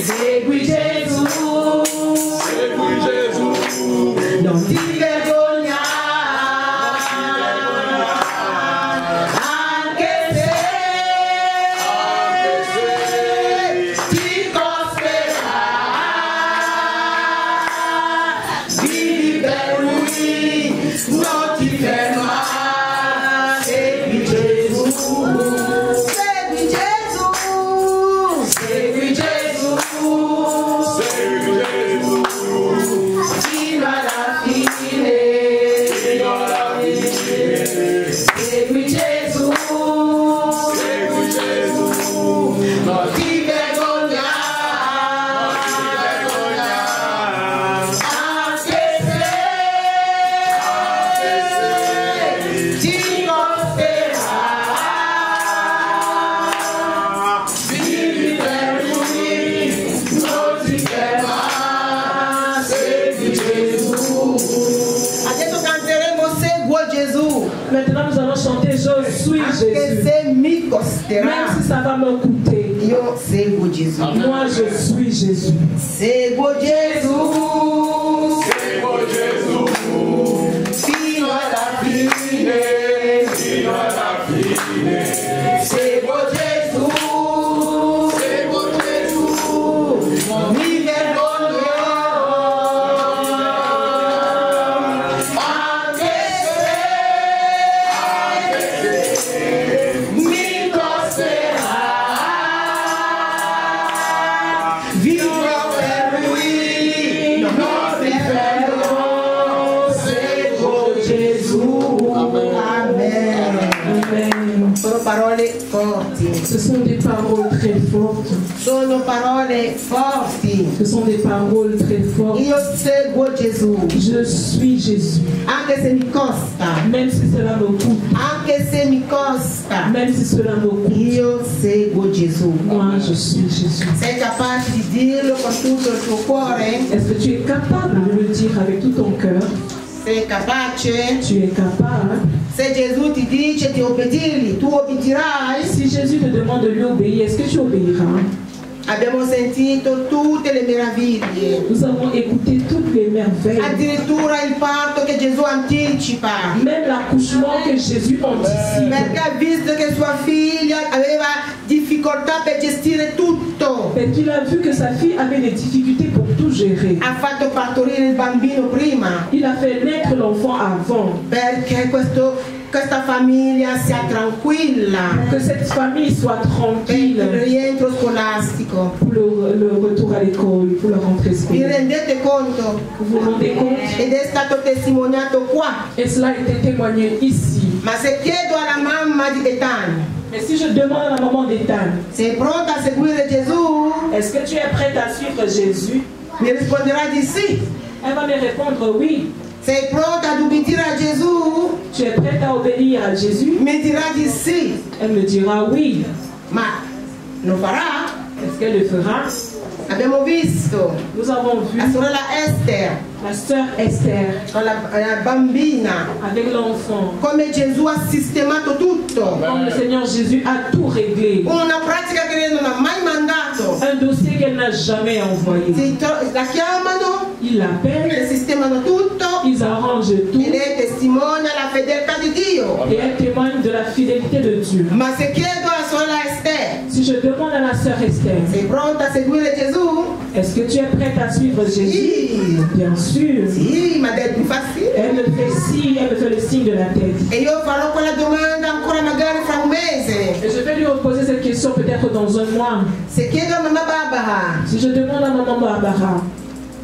Segui Gesù, non ti vergognare, anche se ti costerà. Vivi per lui, non ti fermare. Segui Gesù, segui Gesù, segui Gesù, segui Gesù, fino alla fine, fino alla fine. Segui Gesù, non ti vergognare, anche se ti costerà. Vivi per lui, non ti fermare. Segui Gesù. Adesso canteremo Seguo Gesù. Maintenant, nous allons chanter Je suis Anche Jésus. se mi costerà, Même si ça va me coûter, io seguo Gesù. moi je suis Jésus. Seguo Gesù, fino alla fine, fino alla fine. Seguo Gesù, non mi vergognerò, anche se mi costerà. Vivo per lui, non mi fermo, seguo Gesù. Amen. Amen. Sono parole forti. Ce sont des paroles très fortes. Sono parole forti. Ce sont des paroles très fortes. Io seguo Gesù. Je suis Jésus. Anche se mi costa. Même si cela me coûte. Anche se mi costa. Même si cela me coûte. Io seguo Gesù. Moi je suis Jésus. Sei capace di dirlo con tutto il tuo cuore? Est-ce que tu es capable de le dire avec tout ton cœur? Sei capace? Tu es capable. Se Gesù ti dice di obbedirgli, tu obbedirai? Si Jésus te demande de lui obéir, est-ce que tu obéiras? Abbiamo sentito tutte le meraviglie. Nous avons écouté toutes les merveilles. Addirittura il parto che Gesù anticipa. Même l'accouchement que Jésus anticipe. Perché ha visto che sua figlia aveva difficoltà per gestire tutto. Parce qu'il a vu que sa fille avait des difficultés pour tout gérer. Ha fatto partorire il bambino prima. Il a fait naître l'enfant avant. Perché questa famiglia sia tranquilla. Que cette famille soit Per il tranquille rientro scolastico. pour le retour à l'école, pour la rentrée Vi scolaire. rendete conto? Vous vous rendez compte? Ed è stato testimoniato qua. Et cela a été témoigné ici. Ma se chiedo alla mamma di Ethan, Mais si je demande à la maman d'Ethan, sei pronta a seguire Gesù? est-ce que tu es prête à suivre Jésus? Mi risponderà di sì. Elle va me répondre oui. Sei pronta ad ubbidire a Gesù? Tu es prête à obéir à Jésus? Mi dirà di sì. Elle me dira oui. Ma lo farà? Est-ce qu'elle le fera? Abbiamo visto Nous avons vu la sorella Esther la sœur Esther con la bambina, avec l'enfant. come Gesù ha sistemato tutto. Comme le Seigneur Jésus a tout réglé. Una pratica che lei non ha mai mandato. Un dossier qu'elle n'a jamais envoyé. La chiamano, Ils l'appellent, le sistemano tutto ils arrangent tout e lei testimonia la fedeltà di Dio. et elle témoigne de la fidélité de Dieu. Ma se chiedo alla sorella Esther, Si je demande à la sœur Esther, sei pronta a seguire Gesù? est-ce que tu es prête à suivre Jésus? Sì. Bien sûr. Sì, ma mi fa sì. Elle me fait si, elle me fait le signe de la tête. E io farò quella domanda ancora magari fra un mese. Et je vais lui reposer cette question peut-être dans un mois. Se chiedo a mamma Barbara, Si je demande à maman Barbara,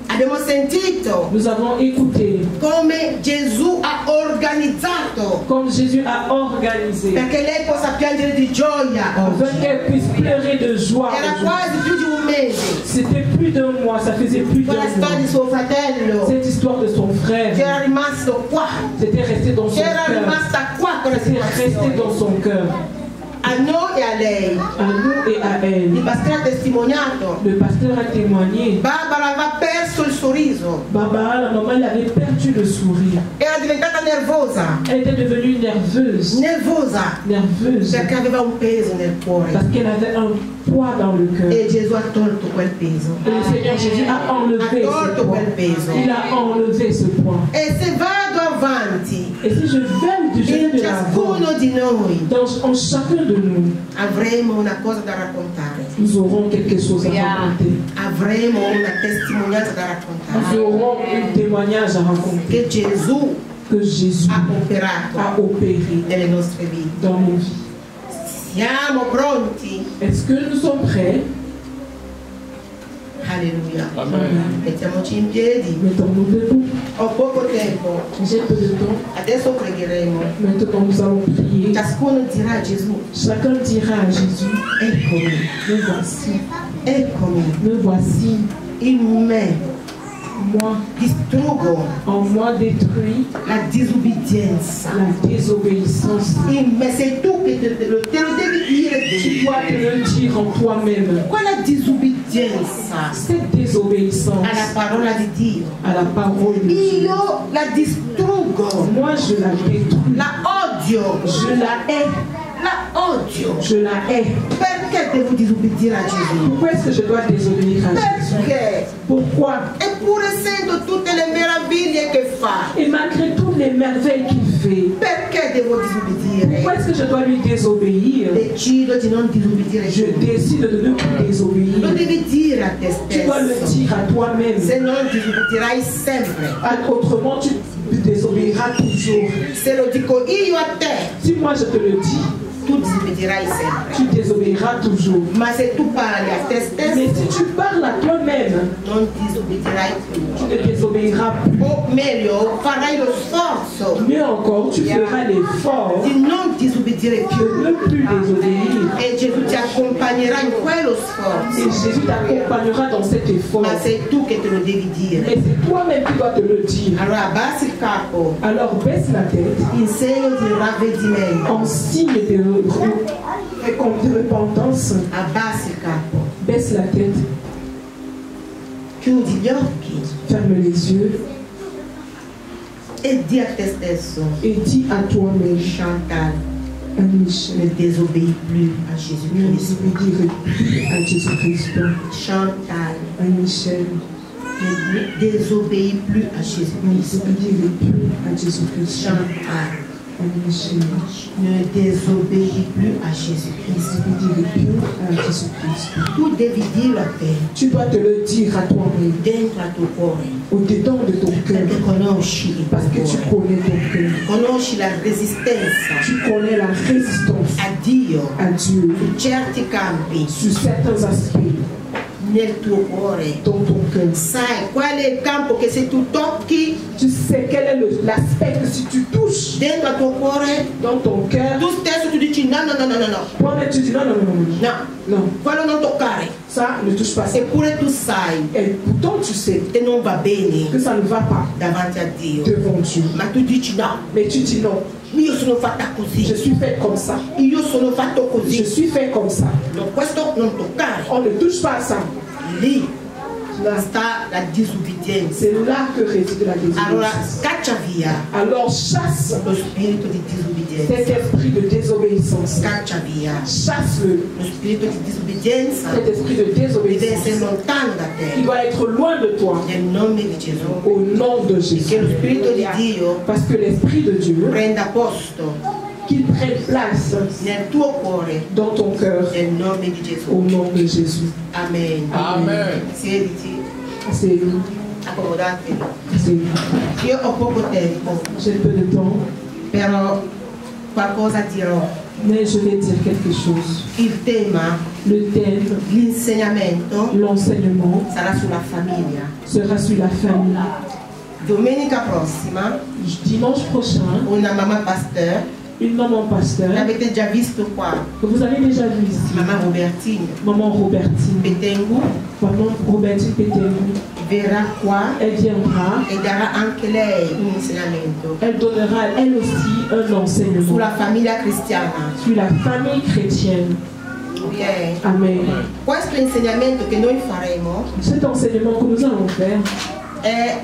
abbiamo sentito nous avons écouté come Gesù ha organizzato comme Jésus a organisé perché lei possa piangere di gioia afin oggi. qu'elle puisse pleurer de joie. Era aujourd'hui. quasi più di un mese. C'était plus d'un mois, ça faisait plus d'un Quella storia di mois. suo fratello Cette histoire de son che frère, era rimasto qua, c'était resté dans son che era cœur. rimasta qua quella C'était resté situazione. dans son cœur. A noi e a lei. À nous et à elle. Il pastore ha testimoniato. Le pasteur a témoigné. Barbara aveva perso il sorriso. Barbara, la maman, elle avait perdu le sourire. Era diventata nervosa. Elle était devenue nerveuse. Nerveuse. Perché aveva un peso nel cuore. Parce qu'elle avait un poids dans le cœur. E Gesù ha tolto quel peso. Et le Seigneur Jésus a enlevé ce poids. Il a enlevé ce poids. E se vado avanti, Et si je vais de l'avant, ciascuno di noi en chacun de nous, avremo una cosa da raccontare. nous aurons quelque chose à raconter. Avremo una testimonianza da Nous raccontare. aurons un témoignage à raconter Che Gesù que Jésus ha operato a opéré nelle nostre vite. dans nos vies. Siamo pronti? Est-ce que nous sommes prêts? Alleluia. Amen. Mettiamoci in piedi. Mettons-nous debout. Ho poco tempo. J'ai peu de temps. Adesso pregheremo. Maintenant, nous allons prier. Ciascuno dirà a Gesù: Chacun dira à Jésus, eccomi, me voici, eccomi, me voici, in me. moi, Distruggo en moi détruit la disubbidienza. la désobéissance. In me sei tu che te lo devi dire. Tu dois te le dire en toi-même. Quella disubbidienza Cette désobéissance alla parola di Dio, à la parole de Dieu, io la distruggo, moi je la détruis, la odio, je la hais, la odio. je la hais. Perché devo disobbedire a Gesù? Pourquoi est-ce que je dois désobéir à Jésus? Perché? Pourquoi? Eppure sento tutte le meraviglie che fa. Et malgré toutes les merveilles qu'il fait, Perché devo disobbedire? pourquoi est-ce que je dois lui désobéir? Decido di non disobbedire a Je Gesù. décide de ne plus Lo désobéir. devi dire a te Tu dois le stesso. dire à toi-même. Se non disobbedirai sempre. Autrement, tu désobéiras toujours. Se lo dico io a te, Si moi je te le dis, tu disobbedirai sempre. tu désobéiras toujours. Ma se tu parli a te Mais stesso, si tu parles à toi-même, non disobbedirai tu più. ne désobéiras plus. O meglio, farai lo sforzo Mieux encore, tu feras l'effort di non disobbedire de più. ne plus désobéir. E Gesù ti accompagnerà in quello Et sforzo. Jésus t'accompagnera dans cet effort. Ma sei tu che te lo devi dire. Et c'est toi-même qui dois te le dire. Allora abbassi il capo Alors baisse la tête in segno di ravvedimento. en signe de repentance. Abbassi il capo. Baisse la tête, Chiudi gli occhi ferme les yeux e di a te stesso: et dis à toi-même, Chantal, à Michel, ne désobéis plus à ne Jésus-Christ. désobéirai plus à Jésus-Christ. Chantal, À Michel, ne désobéis plus à ne Jésus-Christ. désobéirai plus à Jésus-Christ. Chantal, À Michel, ne désobéis plus à ne Jésus-Christ. désobéirai plus à Jésus-Christ. Tu devi dirlo a te, Tu dois te le dire à toi-même, dentro al tuo cuore, au-dedans de ton cœur, perché conosci il tuo parce que tu cuore, connais ton cœur. conosci la resistenza Tu connais la résistance a Dio à Dieu in certi campi sur certains aspects nel tuo cuore. dans ton cœur. Sai qual è il campo che se tu tocchi Tu sais quel est l'aspect que si tu touches dentro al tuo cuore, dans ton cœur, tu stesso tu dici no, no, no, no, no, no, toi-même tu dis non, non, non, non, no, non, quello non toccare. ça ne touche pas ça. Eppure tu sai Et pourtant tu sais che non va bene que ça ne va pas davanti a Dio, devant Dieu. ma tu dici no, Mais tu dis non, io sono fatta je così, suis fait comme ça. io sono fatto Je così, suis fait comme ça. no, questo non toccare. On ne touche pas à ça. Lì sta la disubbidienza. C'est là que réside la Allora désobéissance. caccia via Alors chasse lo spirito di disubbidienza, cet esprit de désobéissance. caccia via Chasse-le. lo spirito di disubbidienza, Cet esprit de deve essere désobéissance. lontano da Il te, doit être loin de toi. nel nome di Gesù, Au nom de che Jésus. lo spirito di Dio Parce que l'Esprit de Dieu, prenda posto qu'il prenne place nel tuo cuore, dans ton cœur. nel nome di Au Gesù. nom de Jésus. Amen. Amen. Siediti, C'est accomodatevi. c'est- Io ho poco tempo, J'ai peu de temps, però qualcosa dirò. mais je vais dire quelque chose. Il tema, Le thème, l'insegnamento, l'enseignement, sarà sulla famiglia. sera sur la famille. Domenica prossima, Dimanche prochain, una mamma pasteur, une maman pasteur, l'avete già visto qua, que vous avez déjà vu ici, mamma Robertine maman Robertine, Petengu, maman Robertine Pétélu, verrà qua elle viendra, e darà anche lei un insegnamento elle donnera elle aussi un enseignement sulla famiglia cristiana. sur la famille chrétienne. Ok? Amen. Questo insegnamento che noi faremo Cet enseignement que nous allons faire è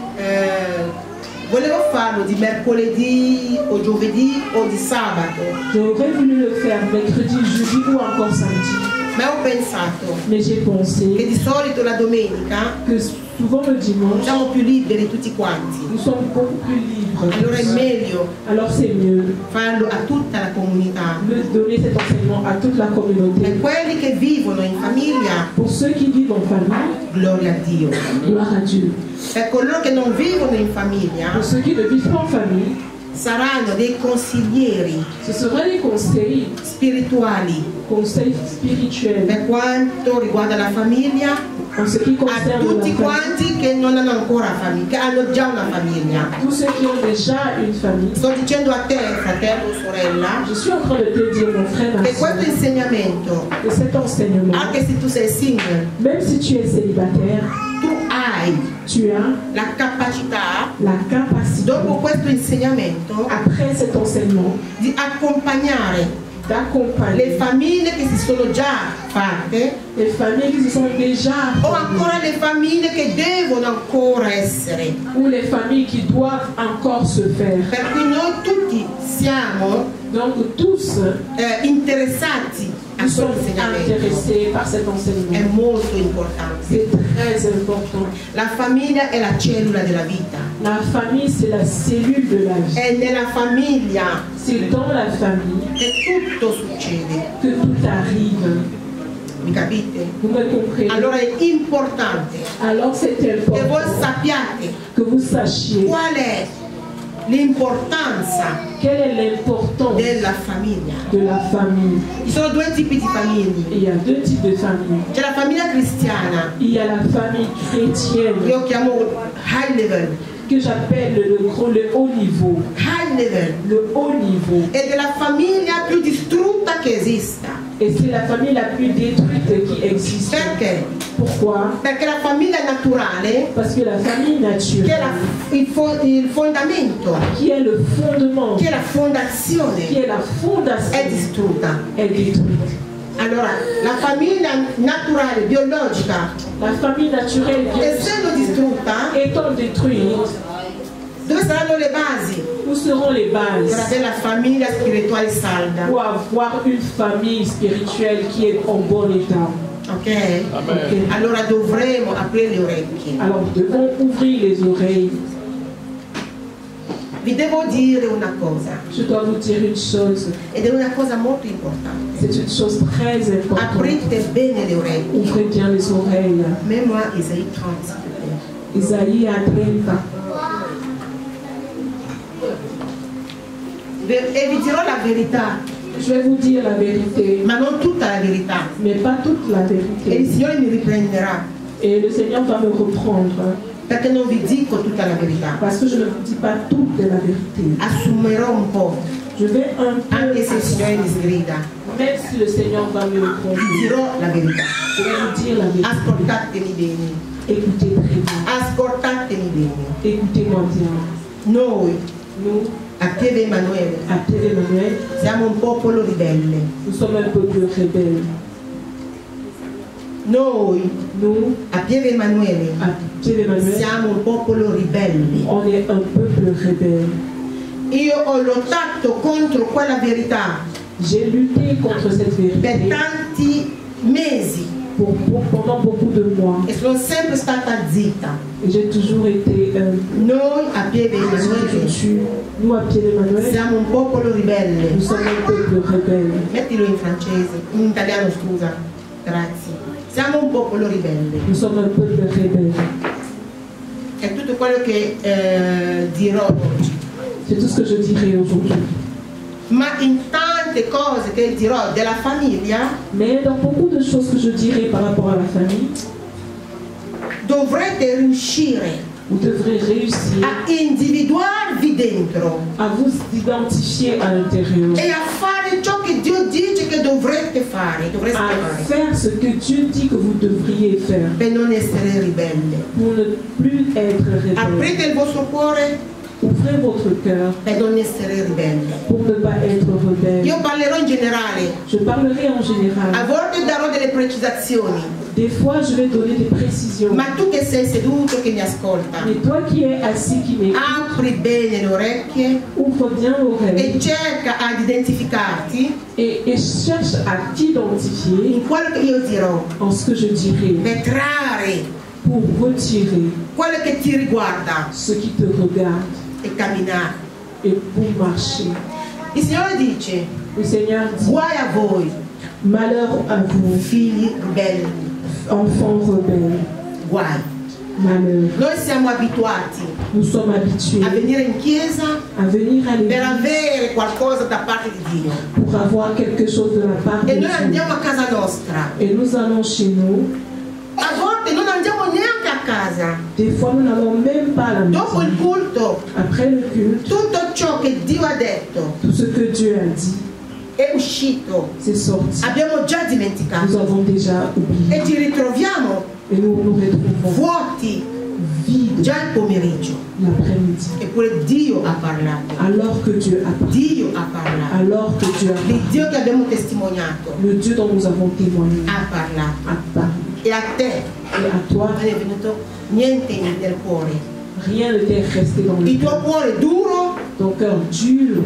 Volevo farlo di mercoledì o giovedì o di sabato. J'aurais voulu le faire mercredi, jeudi ou encore samedi. Ma ho pensato Mais j'ai che pensé di solito la domenica que souvent le dimanche, siamo più liberi tutti quanti. nous sommes beaucoup plus libres. Allora è meglio Alors c'est mieux farlo a tutta la comunità. de donner cet enseignement à toute la communauté. Per quelli che vivono in famiglia, Pour ceux qui vivent en famille, gloria a Dio. gloire à Dieu. Per coloro che non vivono in famiglia, Pour ceux qui ne vivent pas en famille, saranno dei consiglieri ce seraient des conseils spirituels per quanto riguarda la famiglia en ce qui a concerne tutti la famille. quanti che non hanno ancora famiglia, che hanno già una famiglia. Tous ceux qui ont déjà une famille. Sto dicendo a te, fratello o sorella, Je suis en train de te dire, mon frère, ma che soeur, questo insegnamento, que cet enseignement, anche se tu sei single, même si tu es célibataire, tu hai tu as la capacità, la capacité, dopo questo insegnamento, après cet enseignement, di accompagnare d'accompagner le famiglie che si sono già fatte les familles qui se sont déjà o ancora le famiglie che devono ancora essere. ou les familles qui doivent encore se faire. Per cui noi tutti siamo Donc tous interessati a nous sommes quell'insegnamento. intéressés par cet È enseignement. molto importante. C'est très important. La famiglia è la cellula della vita. La famille, c'est la cellule de la vie. È nella famiglia C'est dans la famille che tutto succede. que tout arrive. Mi capite? Vous me comprenez? Allora è importante Alors c'est che voi important sappiate que vous sachiez qual è l'importanza quelle est l'importance della famiglia. de la famille. Ci sono due tipi di famiglie. Il y a deux types de familles. C'è la famiglia cristiana, Il y a la famille chrétienne io chiamo high level, que j'appelle le haut niveau. high level, Le haut niveau. ed è la famiglia più distrutta che esista. Et c'est la famille la plus détruite qui existe. Perché? Pourquoi? Perché la famiglia naturale, Parce que la famille che è naturelle, il fondamento, qui est le fondement, che è la qui fondazione, est la è fondation, distrutta. est détruite. Allora, la famiglia naturale, biologica, La famille naturelle, essendo distrutta, étant détruite, dove saranno le basi où seront les per bases avere la famiglia spirituale salda? pour avoir une famille spirituelle qui est en bon état? Ok? Ok. Allora dovremo aprire le orecchie. Alors nous devons ouvrir les oreilles. Vi devo dire una cosa, Je dois vous dire une chose. ed è una cosa molto importante. C'est une chose très importante. Aprite bene le orecchie. Ouvrez bien les oreilles. Mets-moi Isaïe 30, s'il te plaît. Isaïe a 30. E vi dirò la verità, Je vais vous dire la vérité, ma non tutta la verità. mais pas toute la E il vérité. Signore mi riprenderà, Et le Seigneur va me reprendre. perché non vi dico tutta la verità. Parce que je ne vous dis pas toute la vérité. Assumerò un po', Je vais un peu, anche se il Signore mi sgrida. même si le Seigneur va me Vi reprendre, dirò la verità. je vais vous dire la vérité. Ascoltatemi bene. Écoutez très bien. Ascoltatemi bene. Écoutez-moi bien. Noi, Nous, a Pieve Emanuele, à Pierre Emmanuel, siamo un popolo ribelle. nous sommes un peuple rebelle. Noi, Nous, a Pieve Emanuele, à Pierre Emmanuel, siamo un popolo ribelle. on est un peuple rebelle. Io ho lottato contro quella verità J'ai lutté contre cette per vérité tanti mesi pendant beaucoup de mois. e sono sempre stata zitta. Et j'ai toujours été Noi a Pieve Emanuele nous, à Pierre Emmanuel, siamo un popolo ribelle. nous sommes un peuple rebelle. Mettilo in francese, in italiano scusa, grazie. Siamo un popolo ribelle. Nous sommes un peuple rebelle. È tutto quello che dirò oggi. C'est tout ce que je dirai aujourd'hui. Ma in tante cose che dirò della famiglia Mais dans beaucoup de choses que je dirai par rapport à la famille, dovrete riuscire vous devrez réussir a individuarvi dentro à vous identifier à l'intérieur, e a fare ciò che Dio dice che dovreste fare, à faire ce que Dieu dit que vous devriez faire per non essere ribelle. pour ne plus être rebelle. Aprite il vostro cuore Ouvrez votre cœur per non essere ribelle. pour ne pas être rebelle. Io parlerò in generale, Je parlerai en a général. volte darò delle precisazioni, Des fois, je vais donner des précisions. Ma tu che sei seduto che mi ascolta, Mais toi qui es assis, qui m'écoute, apri bene le orecchie ouvre bien l'oreille e cerca ad identificarti et cherche à t'identifier in quello che io dirò, en ce que je dirai per trarre pour retirer quello che ti riguarda ce qui te regarde e camminare. et pour marcher. Il Signore dice: Le Seigneur dit, guai a voi, malheur à vous, figli ribelli, enfants rebelles, guai. malheur. Noi siamo abituati Nous sommes habitués a venire in chiesa à venir à per l'église avere qualcosa da parte di Dio pour avoir quelque chose de la part de e noi Dieu. andiamo a casa nostra. Et nous allons chez nous. A volte non andiamo neanche a casa. Des fois, nous n'allons même pas à la Dopo maison. il culto, Après le culte, tutto ciò che Dio ha detto tout ce que Dieu a dit, è uscito. c'est sorti. Abbiamo già Nous dimenticato avons déjà oublié. e ci ritroviamo Et nous nous retrouvons vuoti vides già il pomeriggio. l'après-midi. Eppure Dio ha parlato. Alors que Dieu a parlé. Dio ha parlato. Alors que Dieu a parlé. Il Dio che abbiamo testimoniato Le Dieu dont nous avons témoigné ha parlato. a parlé. E a te Et à toi, non è venuto niente nel cuore. rien ne t'est resté dans le Il tuo cœur. cuore duro Ton cœur dur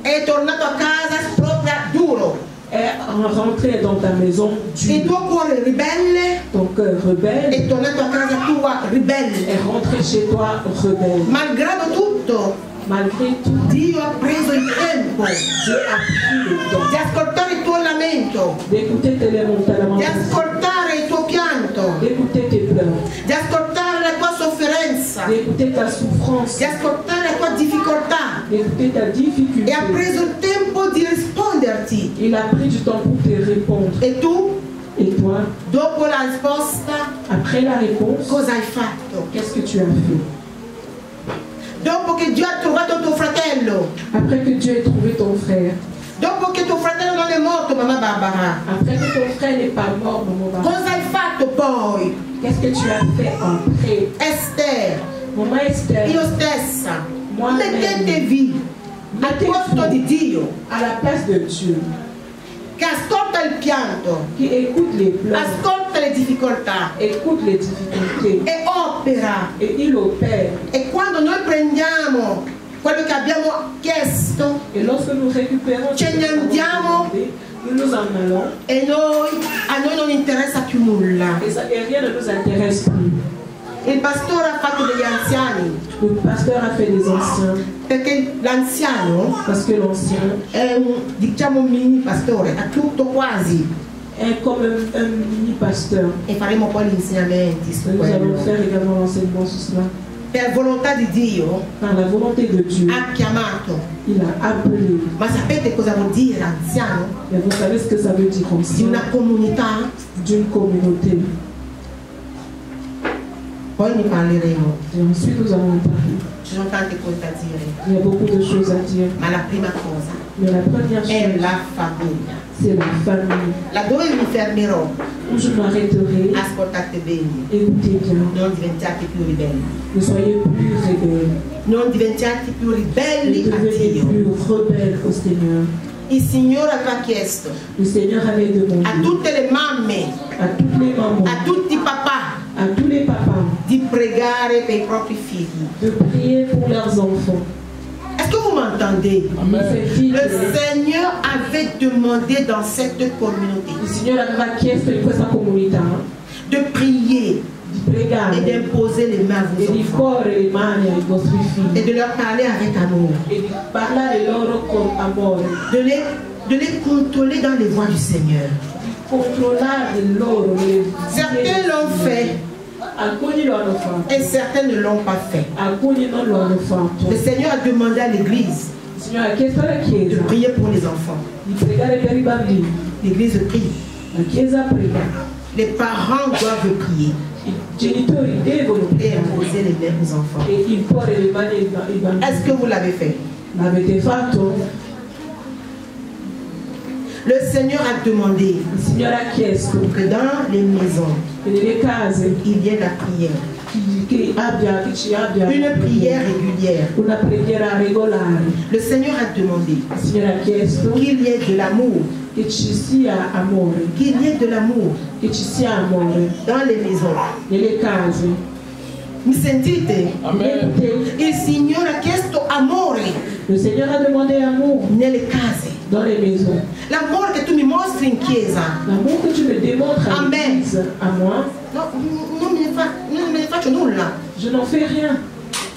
è tornato a casa proprio duro. est rentré dans ta maison Il dur. tuo cuore ribelle Ton cœur rebelle è tornato a casa tua ribelle. est rentré chez toi rebelle. Malgrado tutto, Malgré tout, Dio ha preso il tempo Dieu a pris le temps di ascoltare il tuo lamento, d'écouter tes di lamentations, ascoltare il tuo pianto, d'écouter tes pleurs, di ascoltare la tua sofferenza, d'écouter ta souffrance, di ascoltare la tua difficoltà. d'écouter ta E difficulté. ha preso il tempo di risponderti. Il a pris du temps pour te répondre. E tu, Et toi, dopo la risposta, après la réponse, cosa hai fatto? qu'est-ce que tu as fait? Dopo che Dio ha trovato tuo fratello, Après que Dieu ait trouvé ton frère, dopo che tuo fratello non è morto, mamma Barbara, après que ton frère n'est pas mort, maman Barbara, cosa hai fatto poi? qu'est-ce que tu as fait après? Esther, Maman Esther, io stessa, Moi-même. mettetevi al posto di Dio, à la place de Dieu, che ascolta il pianto, qui écoute les pleurs, ascolta le difficoltà écoute les difficultés, e opera. et il opère. E quando noi prendiamo quello che abbiamo chiesto Et lorsque nous récupérons Ce ce que ne nous avons andiamo. demandé, nous nous en allons, e a noi non interessa più nulla. et rien ne nous intéresse plus. Il pastore ha fatto degli anziani Le pasteur a fait des anciens, perché l'anziano parce que l'ancien è un mini pastore, ha tutto quasi, est comme un mini-pasteur. e faremo poi gli insegnamenti su Nous allons quello. faire également l'enseignement sur cela. Per volontà di Dio Par la volonté de Dieu, ha chiamato, il a appelé. ma sapete cosa vuol dire anziano? Et vous savez ce que ça veut dire Di ancien? una comunità. D'une communauté. Poi ne parleremo, Et ensuite, nous allons en parler. ci sono tante cose da dire, Il y a beaucoup de choses à dire. ma la prima cosa Mais la première è chose, la famiglia. c'est la famille. Laddove mi fermerò, Où je m'arrêterai, ascoltate bene, écoutez bien. non diventiate più ribelli, Ne soyez plus rebelles. non diventiate più Ne ribelli a devenez Dio. plus rebelles au Seigneur. Il Signore aveva chiesto Le Seigneur avait demandé a tutte le mamme, à toutes les mamans, a tutti i papà, à tous les papas, di pregare per i propri figli. de prier pour leurs enfants. Est-ce que vous m'entendez? Il s'est dit Le que Seigneur avait demandé dans cette communauté il Signore aveva chiesto in questa comunità de prier di et pregare d'imposer les mains à e vos di enfants porre le mani ai vostri et figli de leur parler avec amour, e di parlare loro con amore, de les contrôler dans les voies du Seigneur. controllare loro le Certains l'ont fait alcuni lo hanno fatto, et certains ne l'ont pas fait. alcuni non lo hanno fatto. Le Seigneur a demandé à l'Église Il Signore ha chiesto alla de Chiesa prier pour les enfants. di pregare per i bambini. L'Église prie. La Chiesa prega, Les parents doivent prier i genitori devono et pregare imposer les mains aux enfants. e imporre le mani ai bambini. Est-ce que vous l'avez fait? L'avete fatto? Le Seigneur a demandé Il Signore ha chiesto que dans les maisons, che nelle case il y ait la prière. che ci abbia Une prière régulière. una preghiera regolare. Le Seigneur a demandé Il Signore ha chiesto qu'il y ait de l'amour che ci sia amore, qu'il y ait de l'amour che ci sia amore dans les maisons. nelle case. Mi sentite? Amen. Il Signore ha chiesto amore Le Seigneur a demandé amour nelle case. dans les maisons. L'amore che tu mi mostri in chiesa. L'amour que tu me démontres à Amen. l'église, à moi, No, non me ne faccio nulla. je n'en fais rien.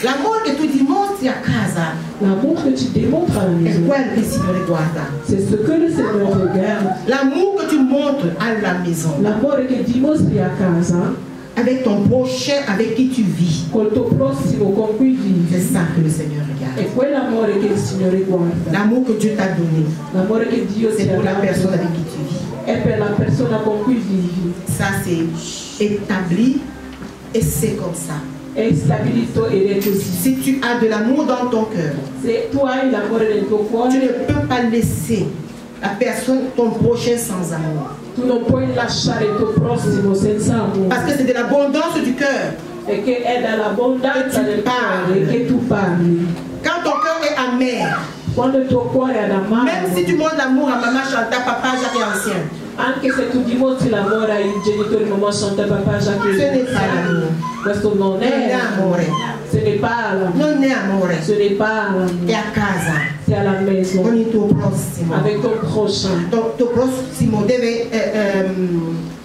L'amore che tu dimostri a casa L'amour que tu démontres à la è maison, quello che il Signore guarda. c'est ce que le Seigneur regarde. L'amour que tu montres alla maison L'amore che dimostri a casa avec ton prochain avec qui tu vis. col tuo prossimo con cui C'est vivi. ça que le Seigneur regarde. È quell'amore che il Signore guarda. L'amour que Dieu t'a donné, L'amore che Dio ti c'est ha pour la personne dato avec qui tu vis. è per la persona con cui vivi. Ça, c'est établi et c'est comme ça. È stabilito ed è così. Si tu as de l'amour dans ton cœur, Se tu hai l'amore nel tuo tu cuore, ne peux pas laisser la personne, ton prochain, sans amour. tu non puoi lasciare il tuo prossimo senza amore. Parce que c'est de l'abondance du cœur. Perché è dall'abbondanza Che tu del cuore parli. che tu parli. Quand ton cœur est amer, Quando il tuo cuore è amaro, même si tu montres l'amour à maman Chantal, papa Jacques est ancien, anche se tu dimostri l'amore ai genitori, mamma Chantal, papà Jacques, ce n'est pas l'amour. questo non Non è è amore. ce n'est pas l'amore. Non è amore. Ce n'est pas E l'amore. a casa, C'est à la maison, con il tuo prossimo. avec ton prochain. Ton tuo prossimo deve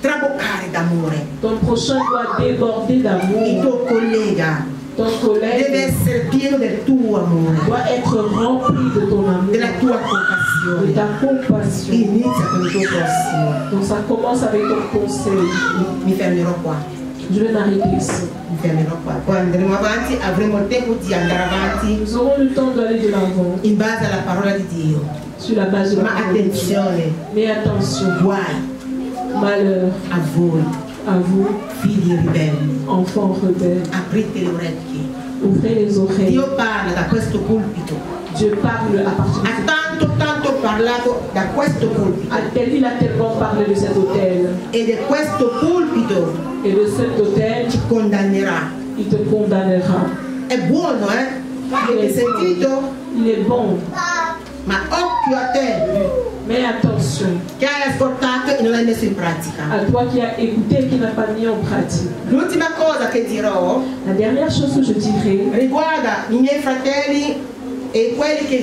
traboccare d'amore. Ton prochain doit déborder Il d'amour. tuo collega Ton deve collègue essere pieno del tuo amore, doit être rempli de ton amour, della tua de compassione. ta compassion. Inizia con il tuo prossimo. Donc ça commence avec ton conseil. Mi fermerò qua. Je vais m'arrêter ici. Mi fermerò qua. Poi andremo avanti, avremo il tempo di andare avanti Nous aurons le temps d'aller de l'avant in base alla parola di Dio. sur la base de la Ma parole de Dieu. attenzione, Mais attention, guai malheur a voi, à vous, figli ribelli. enfants rebelles. Aprite le orecchie. Ouvrez les oreilles. Dio parla da questo pulpito. Dieu parle à partir de Ha tanto parlato da questo pulpito. Il a tellement parlé de cet hôtel. E da questo pulpito Et de cet hôtel, ci condannerà. il te condamnera. È buono, eh? Avete sentito? Il est bon. Ma occhio a te Mais attention, che hai ascoltato e non hai messo in pratica. à toi qui as écouté et qui n'as pas mis en pratique. L'ultima cosa che dirò La dernière chose que je dirais riguarda i miei fratelli e quelli che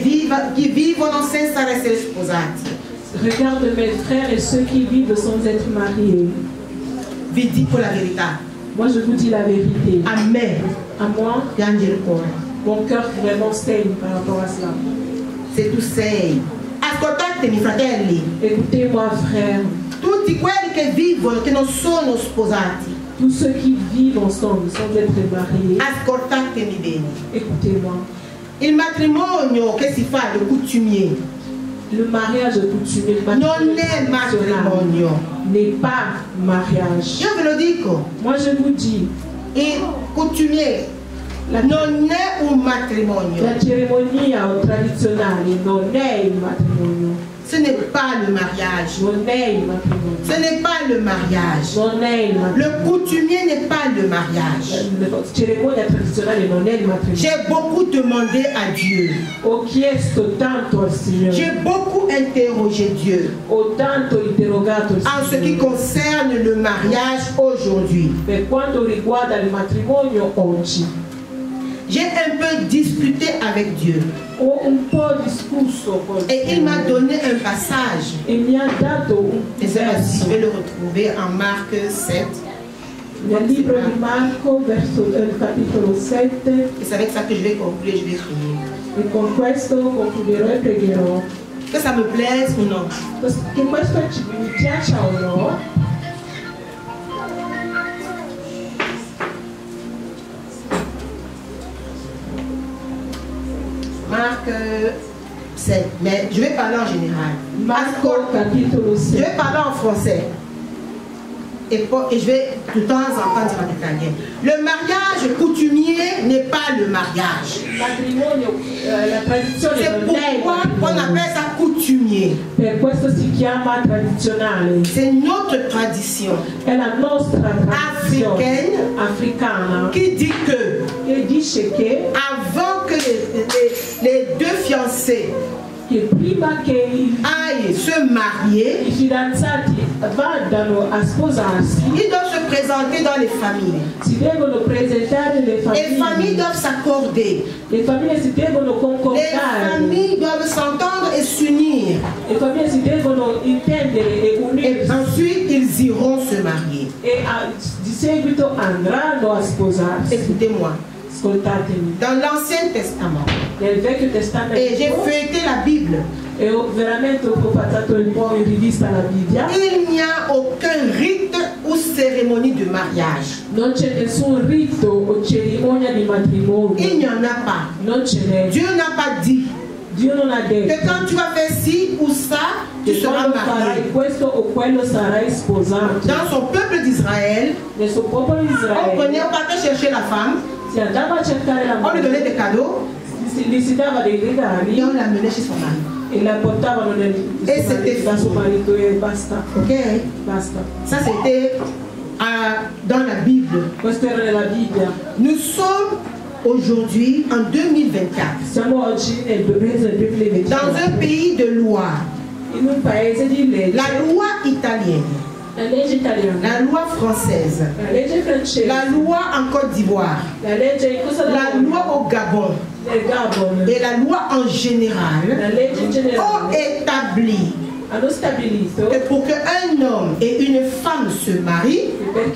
vivono senza essere sposati. regarde mes frères et ceux qui vivent sans être mariés. Vi dico la verità. Moi, je vous dis la vérité. A me À moi, piange il cuore. mon cœur vraiment saigne par rapport à cela. Se tu sei. Ascoltatemi, fratelli. Écoutez-moi, frères. Tutti quelli che vivono, che non sono sposati. Tous ceux qui vivent ensemble sans être mariés, Ascoltatemi bene. écoutez-moi. Il matrimonio che si fa, le coutumier, Le mariage coutumier, le non è traditionnel matrimonio. n'est pas mariage. Io ve lo dico, Moi, je vous dis, il coutumier la, non è un matrimonio. la cerimonia tradizionale non è il matrimonio. Ce n'est pas le mariage. Non è il matrimonio. Ce n'est pas le mariage. Non è il matrimonio. Le coutumier n'est pas le mariage. La cerimonia tradizionale non è il matrimonio. J'ai beaucoup demandé à Dieu. Ho chiesto tanto al Signore, J'ai beaucoup interrogé Dieu ho tanto interrogato il en ce qui Signore concerne le mariage aujourd'hui. per quanto riguarda il matrimonio oggi. J'ai un peu discuté avec Dieu Ho un po' discusso con et il m'a donné un passage. e mi ha dato un Et ça, je verso vais le retrouver en Marc 7. nel libro di Marco, verso il capitolo 7, Et c'est avec ça que je vais conclure, je vais finir. e con questo concluderò e pregherò. Que ça me plaise ou non. Che questo mi piaccia o no, Marc 7. Mais je vais parler en général. Marco capitolo Je 7. vais parler en français. Et je vais de temps en temps dire en italien. Le mariage coutumier n'est pas le mariage. Il matrimonio, la tradizione C'est non è il pourquoi on matrimonio. appelle ça coutumier. Per questo si chiama tradizionale. C'est notre tradition È la nostra tradizione africana qui dit que che dice che avant que les deux fiancés prima aille se marier, ils doivent se présenter dans les familles. Les familles doivent s'accorder. Les familles doivent s'entendre et s'unir. Et ensuite, ils iront se marier. Écoutez-moi. Dans l'Ancien Testament, et j'ai feuilleté la Bible, il n'y a aucun rite ou cérémonie de mariage. Il n'y en a pas. Dieu n'a pas dit que quand tu vas faire ci ou ça, tu seras marié. Dans son peuple d'Israël, on partait chercher la femme, on lui donnait des cadeaux et on l'amenait chez son mari. Et c'était ok. Ça c'était dans la Bible. Nous sommes aujourd'hui en 2024 dans un pays de loi. La loi italienne, la loi française, la loi en Côte d'Ivoire, la loi au Gabon et la loi en général ont établi que pour qu'un homme et une femme se marient, ils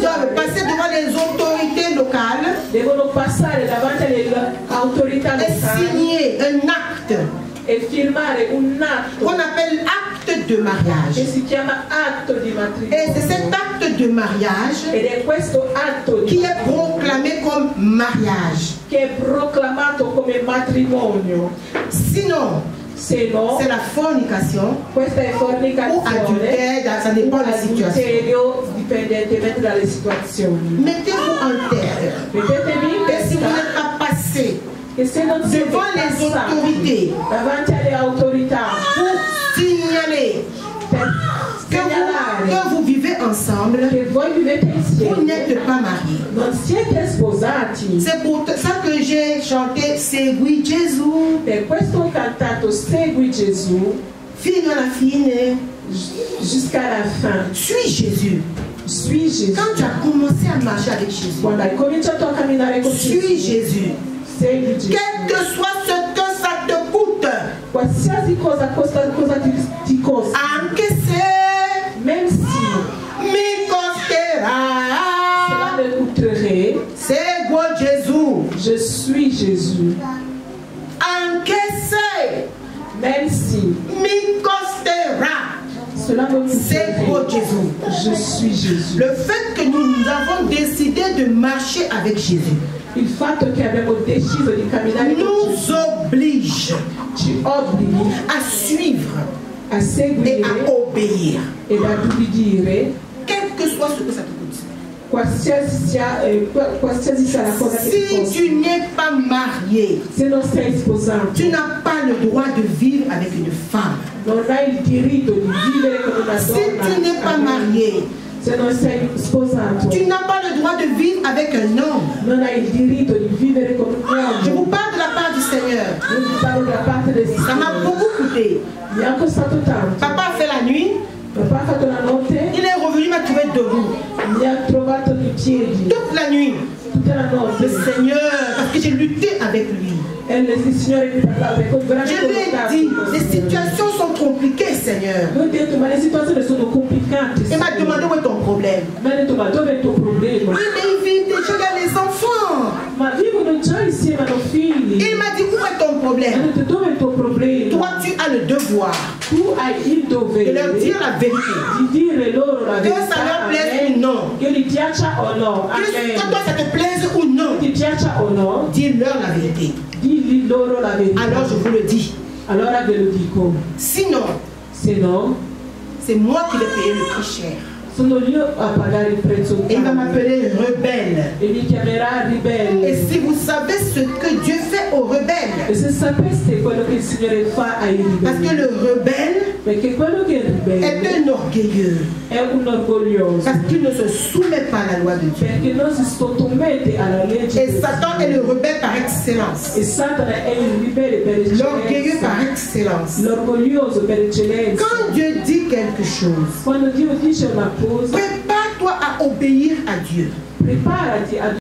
doivent passer devant les autorités locales et signer un acte qu'on appelle acte de mariage. Et c'est cet acte de mariage qui est proclamé comme mariage. Sinon, c'est la fornication ou adultère, ça dépend de la situation. Mettez-vous en terre. Et si vous n'êtes pas passé devant les autorités pour signaler que vous vivez ensemble, vous n'êtes pas mariés. C'est pour ça que j'ai chanté Segui Gesù. Fino alla fine, jusqu'à la fin. Suis Jésus. Quand tu as commencé à marcher avec Jésus, suis Jésus. Quel que soit ce que ça te coûte, encaisser, même si mi costerà, cela me coûterait. Segui Jésus. Je suis Jésus. Encaisser, même si mi costerà. Cela me coûterait. Jésus. Je suis Jésus. Le fait que nous avons décidé de marcher avec Jésus, il fatto che abbiamo deciso di camminare con Gesù nous oblige à suivre, à seguire et à obéir et à obbedire, quel que soit ce que ça te coûte. Si tu n'es pas marié, tu n'as pas le droit de vivre avec une femme. Si tu n'es pas marié, tu n'as pas le droit de vivre avec un homme. Je vous parle de la part du Seigneur. Ça m'a beaucoup coûté. Papa a fait la nuit. Il est revenu, m'a trouvé debout. Toute la nuit. Le Seigneur, parce que j'ai lutté avec lui. Je lui ai dit, les situations sont compliquées, Seigneur. Il m'a demandé où est ton problème. Oui, mais il vit déjà dans les enfants. Il m'a dit, où est ton problème? Toi, tu as le devoir de leur dire la vérité. Que ça leur plaise ou non. Que toi ça te plaise ou non. Dis-leur la vérité. Alors je vous le dis. Sinon, c'est moi qui vais payer le prix cher. Et il va m'appeler rebelle. Et si vous savez ce que Dieu fait aux rebelles. E se sapeste quello che il Signore fa ai Parce que ribelli. le rebelle Perché quello che è ribelle est un orgueilleux. è un orgoglioso. Parce qu'il ne se soumet pas à la loi de Dieu. Perché non si sottomette alla legge Et di Satan est le rebelle par excellence. E Satana è il ribelle per L'orgueilleux par eccellenza. excellence. L'orgoglioso per eccellenza. Quand Dieu dit quelque chose, Quando Dio dice una cosa, prépare-toi à obéir à Dieu. preparati a